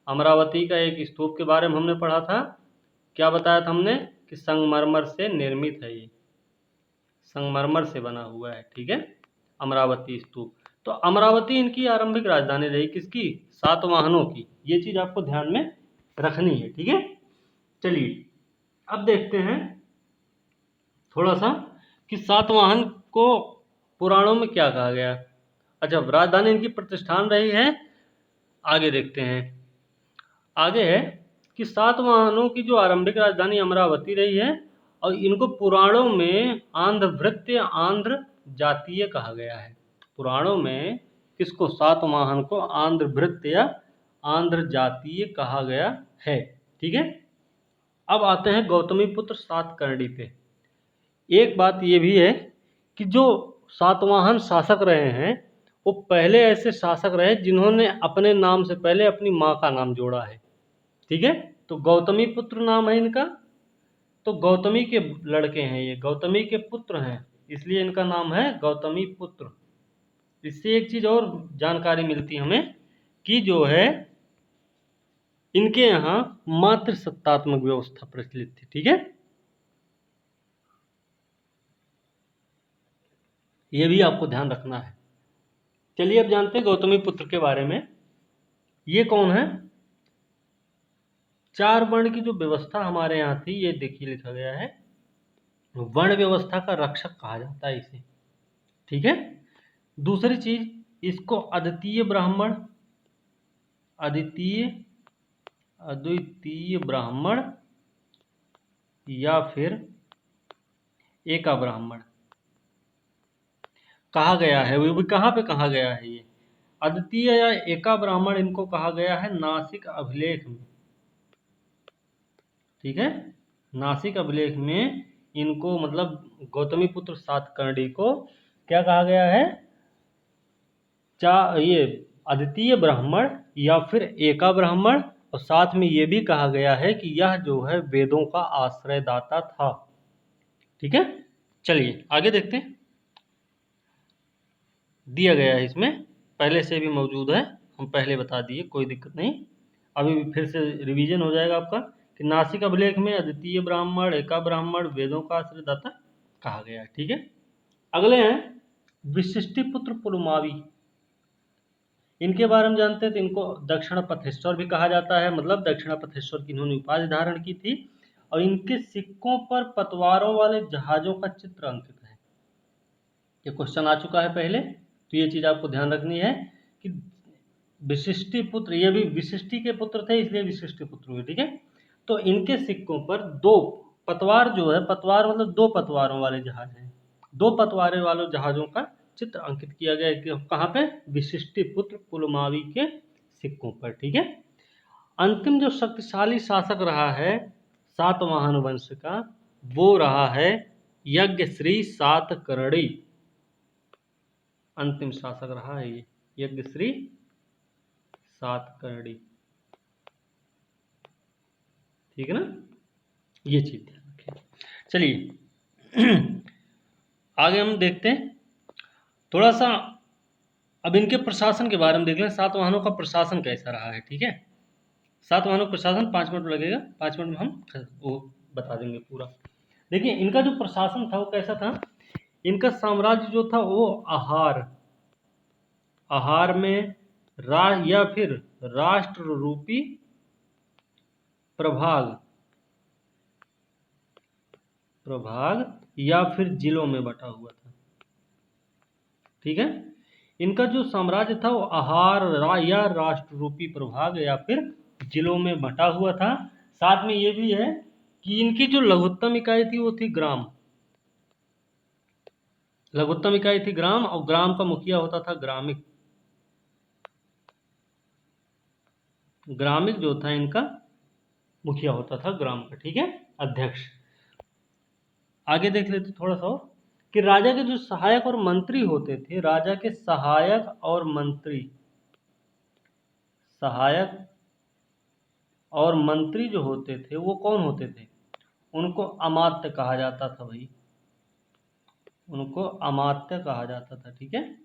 अमरावती का एक स्तूप के बारे में हमने पढ़ा था। क्या बताया था हमने, कि संगमरमर से निर्मित है, ये संगमरमर से बना हुआ है। ठीक है, अमरावती स्तूप। तो अमरावती इनकी आरंभिक राजधानी रही, किसकी, सातवाहनों की। ये चीज आपको ध्यान में रखनी है। ठीक है, चलिए अब देखते हैं थोड़ा सा कि सातवाहन को पुराणों में क्या कहा गया। अच्छा, राजधानी इनकी प्रतिष्ठान रही है। आगे देखते हैं, आगे है कि सातवाहनों की जो आरंभिक राजधानी अमरावती रही है। और इनको पुराणों में आंध्रभृत्य, आंध्र जातीय कहा गया है। पुराणों में किसको, सातवाहन को आंध्रभृत्य या आंध्र जातीय कहा गया है। ठीक है, अब आते हैं गौतमी पुत्र सातकर्णी पे। एक बात ये भी है कि जो सातवाहन शासक रहे हैं वो पहले ऐसे शासक रहे जिन्होंने अपने नाम से पहले अपनी माँ का नाम जोड़ा है। ठीक है, तो गौतमी पुत्र नाम है इनका, तो गौतमी के लड़के हैं ये, गौतमी के पुत्र हैं, इसलिए इनका नाम है गौतमी पुत्र। इससे एक चीज और जानकारी मिलती हमें कि जो है इनके यहाँ मातृ सत्तात्मक व्यवस्था प्रचलित थी। ठीक है, ये भी आपको ध्यान रखना है। चलिए अब जानते हैं गौतमी पुत्र के बारे में। ये कौन है? 4 वर्ण की जो व्यवस्था हमारे यहाँ थी, ये देखिए लिखा गया है, वर्ण व्यवस्था का रक्षक कहा जाता है इसे। ठीक है, दूसरी चीज, इसको अद्वितीय ब्राह्मण, अद्वितीय ब्राह्मण या फिर एका ब्राह्मण कहा गया है। वो भी कहाँ पे कहा गया है? ये अद्वितीय या एका ब्राह्मण इनको कहा गया है नासिक अभिलेख में। ठीक है, नासिक अभिलेख में इनको, मतलब गौतमी पुत्र सातकर्णी को क्या कहा गया है? ये अद्वितीय ब्राह्मण या फिर एका ब्राह्मण, और साथ में ये भी कहा गया है कि यह जो है वेदों का आश्रयदाता था। ठीक है, चलिए आगे देखते हैं। दिया गया है, इसमें पहले से भी मौजूद है, हम पहले बता दिए, कोई दिक्कत नहीं, अभी भी फिर से रिवीजन हो जाएगा आपका कि नासिक अभिलेख में अद्वितीय ब्राह्मण, एका ब्राह्मण वेदों का आश्रयदाता कहा गया है। ठीक है, अगले हैं विशिष्टिपुत्र पुलमावी। इनके बारे में जानते हैं, तो इनको दक्षिण पथेश्वर भी कहा जाता है, मतलब दक्षिण पथेश्वर की इन्होंने उपाधि धारण की थी, और इनके सिक्कों पर पतवारों वाले जहाजों का चित्र अंकित है। ये क्वेश्चन आ चुका है पहले, तो ये चीज आपको ध्यान रखनी है कि विशिष्टि पुत्र, ये भी विशिष्टि के पुत्र थे इसलिए विशिष्टि पुत्र हुए। ठीक है, तो इनके सिक्कों पर 2 पतवार जो है, पतवार मतलब 2 पतवारों वाले जहाज हैं, 2 पतवारे वाले जहाजों का चित्र अंकित किया गया है। कहाँ पे? विशिष्टि पुत्र पुलमावी के सिक्कों पर। ठीक है, अंतिम जो शक्तिशाली शासक रहा है सातवाहन वंश का, वो रहा है यज्ञश्री सातकर्णी। अंतिम शासक रहा है ये यज्ञश्री सातकर्णी। ठीक है ना, ये चीज ध्यान रखें। चलिए आगे हम देखते हैं थोड़ा सा, अब इनके प्रशासन के बारे में देख लें, सातवाहनों का प्रशासन कैसा रहा है। ठीक है, सातवाहनों का प्रशासन 5 मिनट लगेगा, 5 मिनट में हम वो बता देंगे पूरा। देखिए इनका जो प्रशासन था वो कैसा था। इनका साम्राज्य जो था वो आहार में या फिर राष्ट्र रूपी प्रभाग या फिर जिलों में बटा हुआ था। ठीक है, इनका जो साम्राज्य था वो आहार या राष्ट्र रूपी प्रभाग या फिर जिलों में बटा हुआ था। साथ में ये भी है कि इनकी जो लघुत्तम इकाई थी वो थी ग्राम। लघुत्तम इकाई थी ग्राम, और ग्राम का मुखिया होता था ग्रामिक। ग्रामिक जो था इनका मुखिया होता था ग्राम का। ठीक है, अध्यक्ष। आगे देख लेते थोड़ा सा और, कि राजा के जो सहायक और मंत्री होते थे, राजा के सहायक और मंत्री, सहायक और मंत्री जो होते थे वो कौन होते थे? उनको अमात्य कहा जाता था भाई, उनको अमात्य कहा जाता था। ठीक है,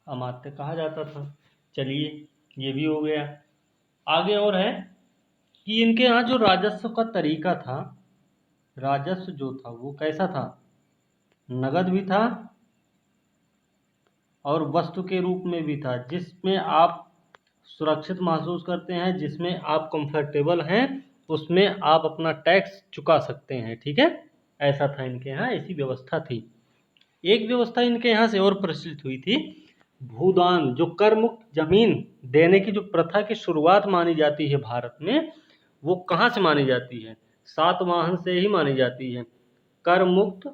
अमात्य कहा जाता था। चलिए ये भी हो गया। आगे और है कि इनके यहाँ जो राजस्व का तरीका था, राजस्व जो था वो कैसा था? नगद भी था और वस्तु के रूप में भी था, जिसमें आप सुरक्षित महसूस करते हैं, जिसमें आप कंफर्टेबल हैं, उसमें आप अपना टैक्स चुका सकते हैं। ठीक है, ऐसा था इनके यहाँ, ऐसी व्यवस्था थी। एक व्यवस्था इनके यहाँ से और प्रचलित हुई थी, भूदान, जो कर मुक्त जमीन देने की जो प्रथा की शुरुआत मानी जाती है भारत में, वो कहाँ से मानी जाती है? सातवाहन से ही मानी जाती है। कर मुक्त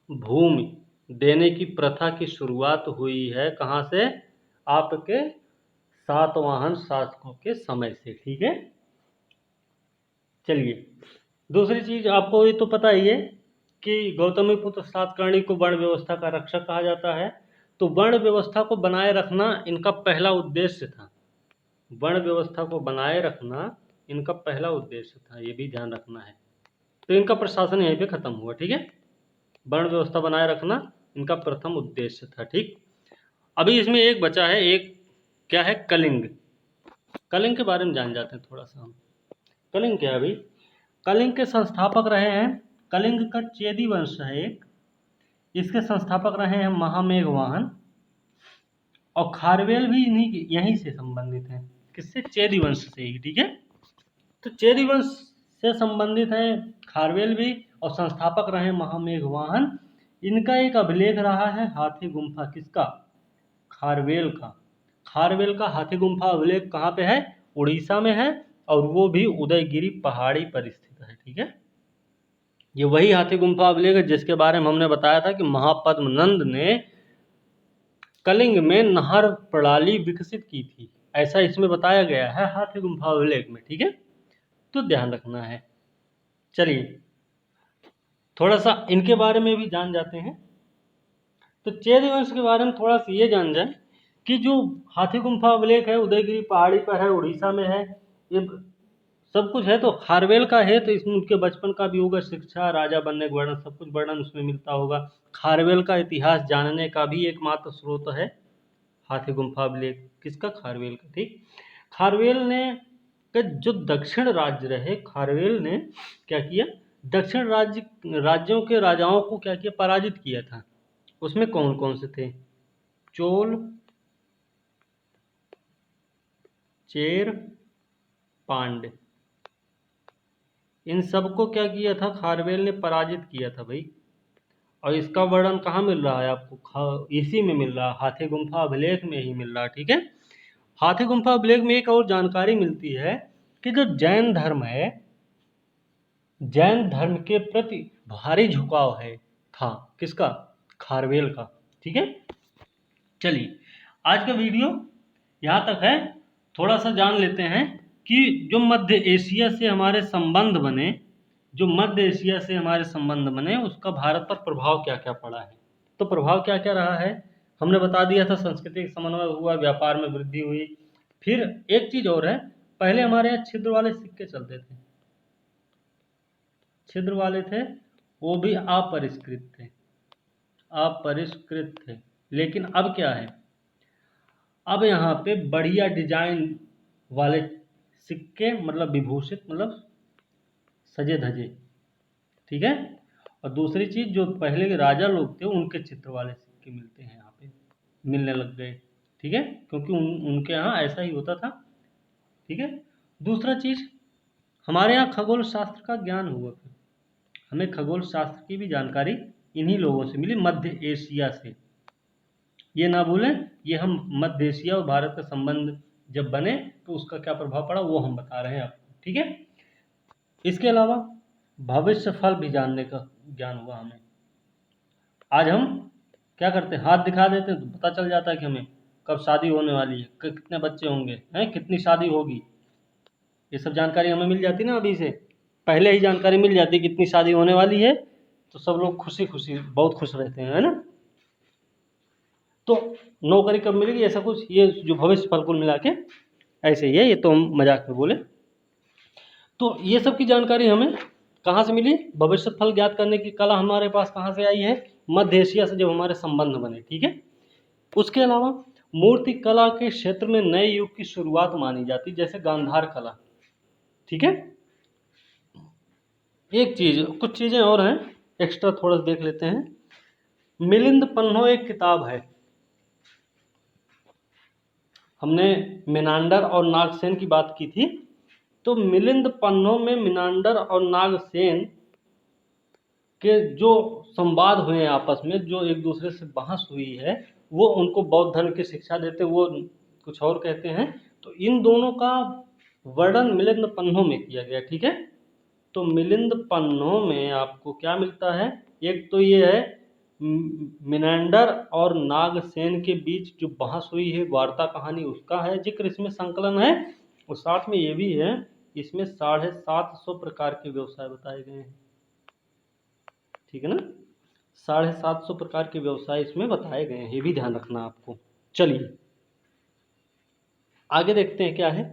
भूमि देने की प्रथा की शुरुआत हुई है कहाँ से? आपके सातवाहन शासकों के समय से। ठीक है, चलिए दूसरी चीज आपको ये तो पता ही है कि गौतमी पुत्र सातकर्णी को वर्ण व्यवस्था का रक्षक कहा जाता है। तो वर्ण व्यवस्था को बनाए रखना इनका पहला उद्देश्य था। वर्ण व्यवस्था को बनाए रखना इनका पहला उद्देश्य था, ये भी ध्यान रखना है। तो इनका प्रशासन यहीं पे खत्म हुआ, ठीक है। वर्ण व्यवस्था बनाए रखना इनका प्रथम उद्देश्य था, ठीक। अभी इसमें एक बचा है, एक क्या है, कलिंग। कलिंग के बारे में जान जाते हैं थोड़ा सा हम। कलिंग क्या है भाई? कलिंग के संस्थापक रहे हैं, कलिंग का चेदी वंश है एक, इसके संस्थापक रहे हैं महामेघवाहन, और खारवेल भी इन्हीं यहीं से संबंधित हैं। किससे? चेदी वंश से ही, ठीक है। तो चेदी वंश से संबंधित है खारवेल भी, और संस्थापक रहे महामेघवाहन। इनका एक अभिलेख रहा है हाथी गुम्फा, किसका? खारवेल का। खारवेल का हाथी गुम्फा अभिलेख कहाँ पे है? उड़ीसा में है, और वो भी उदयगिरी पहाड़ी पर स्थित है, ठीक है। ये वही हाथी गुम्फा अभिलेख है जिसके बारे में हमने बताया था कि महापद्मनंद ने कलिंग में नहर प्रणाली विकसित की थी, ऐसा इसमें बताया गया है हाथी गुम्फा अभिलेख में, ठीक है। तो ध्यान रखना है। चलिए थोड़ा सा इनके बारे में भी जान जाते हैं। तो चेद वंश के बारे में थोड़ा सा ये जान जाए कि जो हाथी गुम्फा अभिलेख है उदयगिरी पहाड़ी पर है, उड़ीसा में है, ये सब कुछ है। तो खारवेल का है, तो इसमें उनके बचपन का भी होगा, शिक्षा, राजा बनने का वर्णन, सब कुछ वर्णन उसमें मिलता होगा। खारवेल का इतिहास जानने का भी एकमात्र स्रोत है हाथी गुम्फा अभिलेख, किसका? खारवेल का, ठीक। खारवेल ने का जो दक्षिण राज्य रहे, खारवेल ने क्या किया? दक्षिण राज्यों के राजाओं को क्या किया? पराजित किया था। उसमें कौन कौन से थे? चोल, चेर, पांड्य, इन सबको क्या किया था? खारवेल ने पराजित किया था भाई। और इसका वर्णन कहाँ मिल रहा है आपको? इसी में मिल रहा है, हाथी गुम्फा अभिलेख में ही मिल रहा है, ठीक है। हाथी गुम्फा अभिलेख में एक और जानकारी मिलती है कि जो जैन धर्म है, जैन धर्म के प्रति भारी झुकाव है था, किसका? खारवेल का, ठीक है। चलिए आज का वीडियो यहाँ तक है। थोड़ा सा जान लेते हैं कि जो मध्य एशिया से हमारे संबंध बने, जो मध्य एशिया से हमारे संबंध बने, उसका भारत पर प्रभाव क्या क्या पड़ा है। तो प्रभाव क्या क्या रहा है हमने बता दिया था। सांस्कृतिक समन्वय हुआ, व्यापार में वृद्धि हुई। फिर एक चीज और है, पहले हमारे यहाँ छिद्र वाले सिक्के चलते थे, छिद्र वाले थे, वो भी अपरिष्कृत थे, अपरिष्कृत थे। लेकिन अब क्या है? अब यहाँ पे बढ़िया डिजाइन वाले सिक्के, मतलब विभूषित, मतलब सजे धजे, ठीक है। और दूसरी चीज, जो पहले के राजा लोग थे उनके चित्र वाले सिक्के मिलते हैं यहाँ पे, मिलने लग गए, ठीक है, क्योंकि उनके यहाँ ऐसा ही होता था, ठीक है। दूसरा चीज, हमारे यहाँ खगोल शास्त्र का ज्ञान हुआ, फिर हमें खगोल शास्त्र की भी जानकारी इन्हीं लोगों से मिली, मध्य एशिया से। ये ना भूलें, ये हम मध्य एशिया और भारत का संबंध जब बने तो उसका क्या प्रभाव पड़ा वो हम बता रहे हैं आपको, ठीक है। इसके अलावा भविष्य फल भी जानने का ज्ञान हुआ हमें। आज हम क्या करते हैं? हाथ दिखा देते हैं तो पता चल जाता है कि हमें कब शादी होने वाली है, कितने बच्चे होंगे, हैं, कितनी शादी होगी, ये सब जानकारी हमें मिल जाती ना अभी से। पहले ही जानकारी मिल जाती कितनी शादी होने वाली है, तो सब लोग खुशी खुशी बहुत खुश रहते हैं, है ना। तो नौकरी कब मिलेगी, ऐसा कुछ, ये जो भविष्य फल कुल मिला के ऐसे ही है, ये तो हम मजाक में बोले। तो ये सब की जानकारी हमें कहाँ से मिली? भविष्य फल ज्ञात करने की कला हमारे पास कहाँ से आई है? मध्य एशिया से, जब हमारे संबंध बने, ठीक है। उसके अलावा मूर्ति कला के क्षेत्र में नए युग की शुरुआत मानी जाती, जैसे गांधार कला, ठीक है। एक चीज, कुछ चीजें और हैं एक्स्ट्रा, थोड़ा सा देख लेते हैं। मिलिंद पन्नो एक किताब है, हमने मिनांडर और नागसेन की बात की थी। तो मिलिंद पन्नो में मिनांडर और नागसेन के जो संवाद हुए हैं आपस में, जो एक दूसरे से बहस हुई है, वो उनको बौद्ध धर्म की शिक्षा देते, वो कुछ और कहते हैं। तो इन दोनों का वर्णन मिलिंद पन्नो में किया गया, ठीक है। तो मिलिंद पन्नो में आपको क्या मिलता है? एक तो ये है मिनांडर और नागसेन के बीच जो बहस हुई है, वार्ता कहानी, उसका है जिक्र इसमें, संकलन है। और साथ में ये भी है इसमें 750 प्रकार के व्यवसाय बताए गए हैं, ठीक है ना। 750 प्रकार के व्यवसाय इसमें बताए गए हैं, ये भी ध्यान रखना आपको। चलिए आगे देखते हैं क्या है।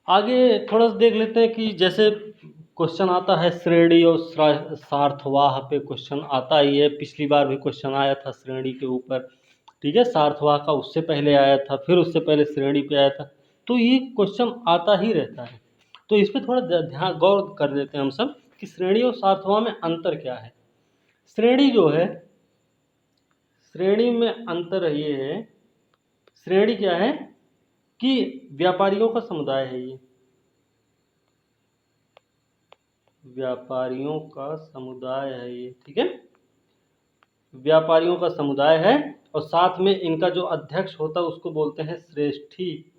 आगे थोड़ा सा देख लेते हैं कि जैसे क्वेश्चन आता है श्रेणी और सार्थवाह पे क्वेश्चन आता ही है। पिछली बार भी क्वेश्चन आया था श्रेणी के ऊपर, ठीक है। सार्थवाह का उससे पहले आया था, फिर उससे पहले श्रेणी पे आया था, तो ये क्वेश्चन आता ही रहता है। तो इस पर थोड़ा ध्यान गौर कर लेते हैं हम सब कि श्रेणी और सार्थवाह में अंतर क्या है। श्रेणी जो है, श्रेणी में अंतर ये है, श्रेणी क्या है कि व्यापारियों का समुदाय है, ये व्यापारियों का समुदाय है ये, ठीक है। व्यापारियों का समुदाय है और साथ में इनका जो अध्यक्ष होता है उसको बोलते हैं श्रेष्ठी।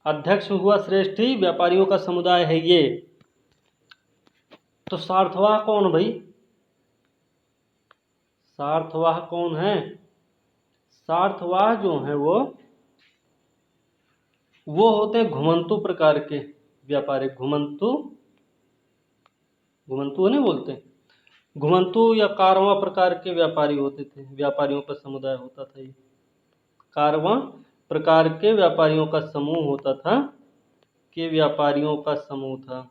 अध्यक्ष हुआ श्रेष्ठी, व्यापारियों का समुदाय है ये। तो सार्थवाह कौन भाई, सार्थवाह कौन है? सार्थवाह जो है वो होते हैं घुमंतु प्रकार के व्यापारी। घुमंतु, घुमंतु नहीं बोलते, घुमंतु या कारवां प्रकार के व्यापारी होते थे, व्यापारियों का समुदाय होता था ये। कारवां प्रकार के व्यापारियों का समूह होता था, कि व्यापारियों का समूह था,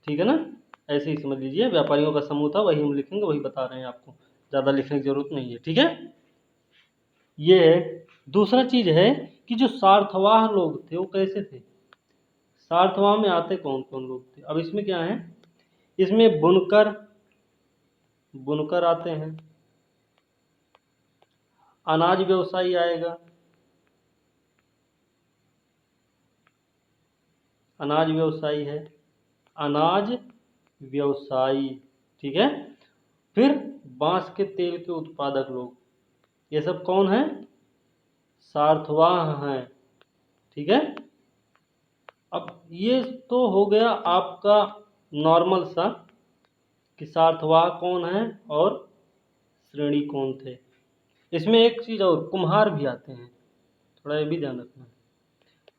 ठीक है ना। ऐसे ही समझ लीजिए, व्यापारियों का समूह था, वही हम लिखेंगे, वही बता रहे हैं आपको, ज़्यादा लिखने की जरूरत नहीं है, ठीक है। ये है। दूसरा चीज है कि जो सार्थवाह लोग थे वो कैसे थे। सार्थवाह में आते कौन कौन लोग थे? अब इसमें क्या है, इसमें बुनकर, बुनकर आते हैं, अनाज व्यवसायी आएगा, अनाज व्यवसायी है, अनाज व्यवसायी, ठीक है। फिर बांस के तेल के उत्पादक लोग, ये सब कौन है? सार्थवाह हैं, ठीक है। अब ये तो हो गया आपका नॉर्मल सा कि सार्थवाह कौन है और श्रेणी कौन थे। इसमें एक चीज़ और, कुम्हार भी आते हैं, थोड़ा ये भी ध्यान रखना,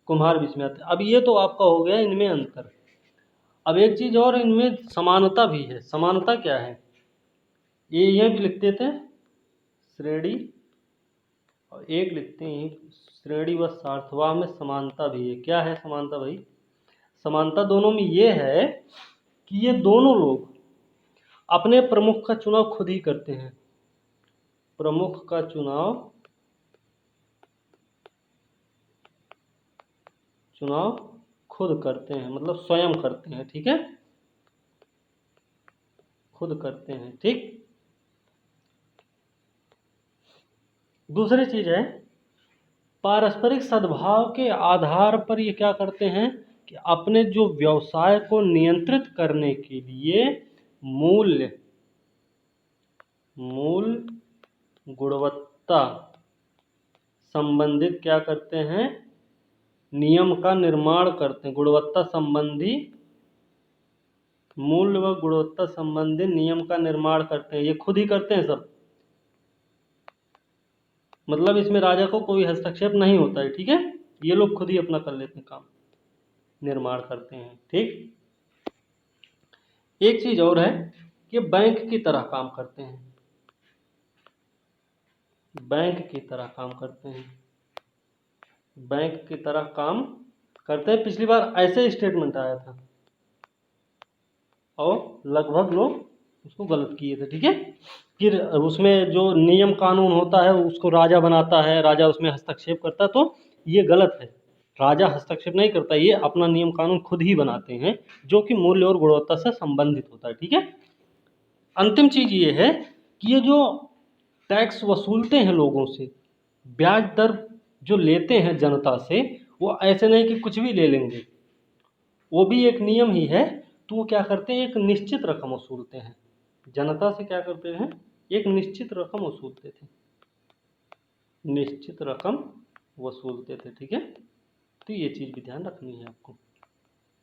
कुम्हार भी इसमें आते हैं। अब ये तो आपका हो गया इनमें अंतर। अब एक चीज़ और, इनमें समानता भी है। समानता क्या है, ये भी लिखते थे श्रेणी, और एक लिखते हैं श्रेणी व सार्थवाह में समानता भी है। क्या है समानता भाई? समानता दोनों में ये है कि ये दोनों लोग अपने प्रमुख का चुनाव खुद ही करते हैं। प्रमुख का चुनाव खुद करते हैं, मतलब स्वयं करते हैं, ठीक है, खुद करते हैं, ठीक। दूसरी चीज है, पारस्परिक सद्भाव के आधार पर ये क्या करते हैं कि अपने जो व्यवसाय को नियंत्रित करने के लिए मूल गुणवत्ता संबंधित क्या करते हैं, नियम का निर्माण करते हैं। गुणवत्ता संबंधी, मूल्य व गुणवत्ता संबंधी नियम का निर्माण करते हैं, ये खुद ही करते हैं सब। मतलब इसमें राजा को कोई हस्तक्षेप नहीं होता है, ठीक है। ये लोग खुद ही अपना कर लेते हैं, काम निर्माण करते हैं, ठीक। एक चीज और है कि बैंक की तरह काम करते हैं, बैंक की तरह काम करते हैं, बैंक की तरह काम करते हैं। पिछली बार ऐसे स्टेटमेंट आया था और लगभग लोग उसको गलत किए थे, ठीक है। फिर उसमें जो नियम कानून होता है उसको राजा बनाता है, राजा उसमें हस्तक्षेप करता है, तो ये गलत है। राजा हस्तक्षेप नहीं करता, ये अपना नियम कानून खुद ही बनाते हैं, जो कि मूल्य और गुणवत्ता से संबंधित होता है, ठीक है। अंतिम चीज ये है कि ये जो टैक्स वसूलते हैं लोगों से, ब्याज दर जो लेते हैं जनता से, वो ऐसे नहीं कि कुछ भी ले लेंगे, वो भी एक नियम ही है। तो वो क्या करते हैं, एक निश्चित रकम वसूलते हैं जनता से। क्या करते हैं, एक निश्चित रकम वसूलते थे, निश्चित रकम वसूलते थे, ठीक है। तो ये चीज़ भी ध्यान रखनी है आपको,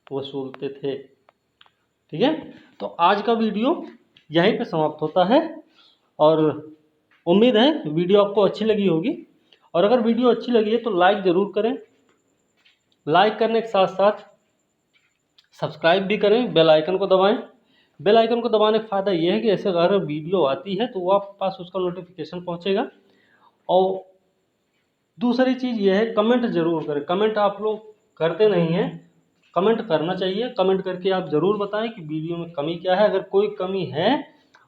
वसूलते थे, ठीक है। तो आज का वीडियो यहीं पे समाप्त होता है और उम्मीद है वीडियो आपको अच्छी लगी होगी। और अगर वीडियो अच्छी लगी है तो लाइक ज़रूर करें। लाइक करने के साथ साथ सब्सक्राइब भी करें, बेल आइकन को दबाएं। बेल आइकन को दबाने का फ़ायदा ये है कि ऐसे अगर वीडियो आती है तो वो आपके पास उसका नोटिफिकेशन पहुंचेगा। और दूसरी चीज़ ये है, कमेंट ज़रूर करें। कमेंट आप लोग करते नहीं हैं, कमेंट करना चाहिए। कमेंट करके आप ज़रूर बताएं कि वीडियो में कमी क्या है। अगर कोई कमी है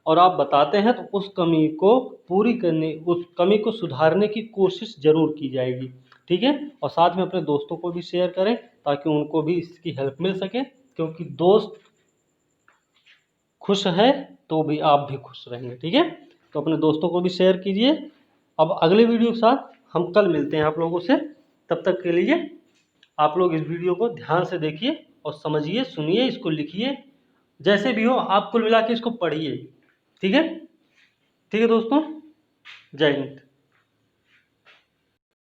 और आप बताते हैं तो उस कमी को पूरी करने, उस कमी को सुधारने की कोशिश ज़रूर की जाएगी, ठीक है। और साथ में अपने दोस्तों को भी शेयर करें ताकि उनको भी इसकी हेल्प मिल सके, क्योंकि दोस्त खुश है तो भी आप भी खुश रहेंगे, ठीक है। तो अपने दोस्तों को भी शेयर कीजिए। अब अगले वीडियो के साथ हम कल मिलते हैं आप लोगों से। तब तक के लिए आप लोग इस वीडियो को ध्यान से देखिए और समझिए, सुनिए, इसको लिखिए, जैसे भी हो आप कुल मिला के इसको पढ़िए, ठीक है। ठीक है दोस्तों, जय हिंद।